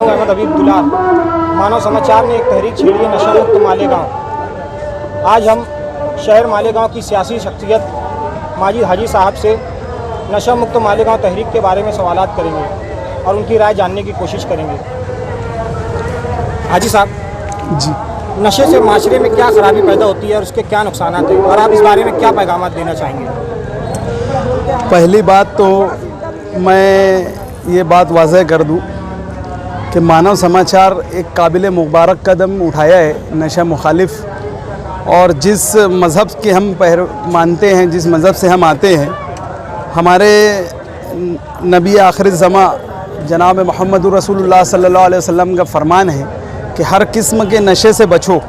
अहमद हबीब दुलाल। मानव समाचार ने एक तहरीक छेड़ी है, नशा मुक्त मालेगांव। आज हम शहर मालेगांव की सियासी शख्सियत माजिद हाजी साहब से नशा मुक्त मालेगांव तहरीक के बारे में सवालात करेंगे और उनकी राय जानने की कोशिश करेंगे। हाजी साहब जी, नशे से माशरे में क्या खराबी पैदा होती है और उसके क्या नुकसान हैं, और आप इस बारे में क्या पैगाम देना चाहेंगे? पहली बात तो मैं ये बात वाज़ह कर दूं कि मानव समाचार एक काबिल मुबारक कदम उठाया है नशा मुखालिफ, और जिस मज़हब के हम मानते हैं, जिस मज़हब से हम आते हैं, हमारे नबी आखिर ज़मा जनाब मोहम्मद रसूलुल्लाह सल्लल्लाहु अलैहि वसल्लम का फ़रमान है कि हर किस्म के नशे से बचो,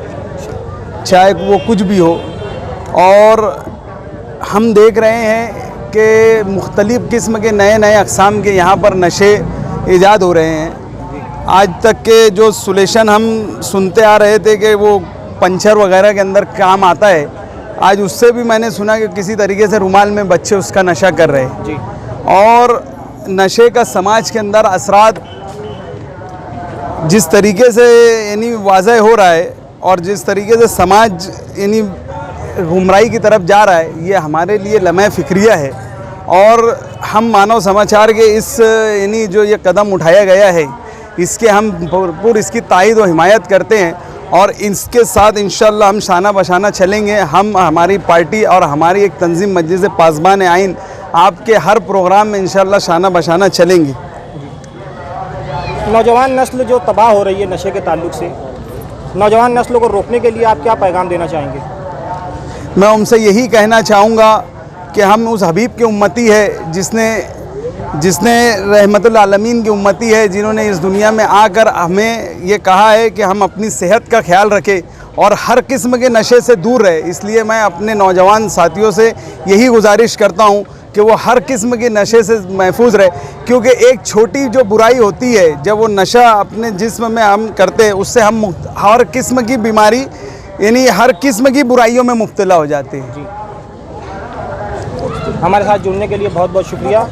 चाहे वो कुछ भी हो। और हम देख रहे हैं कि मुख्तलिफ़ किस्म के नए नए अक़साम के यहाँ पर नशे ईजाद हो रहे हैं। आज तक के जो सोल्यूशन हम सुनते आ रहे थे कि वो पंचर वगैरह के अंदर काम आता है, आज उससे भी मैंने सुना कि किसी तरीके से रुमाल में बच्चे उसका नशा कर रहे हैं जी। और नशे का समाज के अंदर असरात जिस तरीके से यानी वाज़ह हो रहा है और जिस तरीके से समाज यानी गुमराही की तरफ जा रहा है, ये हमारे लिए लम्हे फ़िक्रिया है। और हम मानव समाचार के इस यानी जो ये कदम उठाया गया है, इसके हम भरपूर इसकी तायद व हिमायत करते हैं और इसके साथ इंशाअल्लाह हम शाना बशाना चलेंगे। हम हमारी पार्टी और हमारी एक तंजीम मजलिस पासबान आइन आपके हर प्रोग्राम में इंशाअल्लाह शाना बशाना चलेंगे। नौजवान नस्ल जो तबाह हो रही है नशे के ताल्लुक से, नौजवान नस्ल को रोकने के लिए आप क्या पैगाम देना चाहेंगे? मैं उनसे यही कहना चाहूँगा कि हम उस हबीब की उम्मती है जिसने रहमतुल आलमीन की उम्मती है, जिन्होंने इस दुनिया में आकर हमें ये कहा है कि हम अपनी सेहत का ख्याल रखें और हर किस्म के नशे से दूर रहे। इसलिए मैं अपने नौजवान साथियों से यही गुजारिश करता हूँ कि वो हर किस्म के नशे से महफूज रहे, क्योंकि एक छोटी जो बुराई होती है, जब वो नशा अपने जिस्म में हम करते हैं, उससे हम हर किस्म की बीमारी यानी हर किस्म की बुराइयों में मुब्तला हो जाते हैं। हमारे साथ जुड़ने के लिए बहुत बहुत शुक्रिया।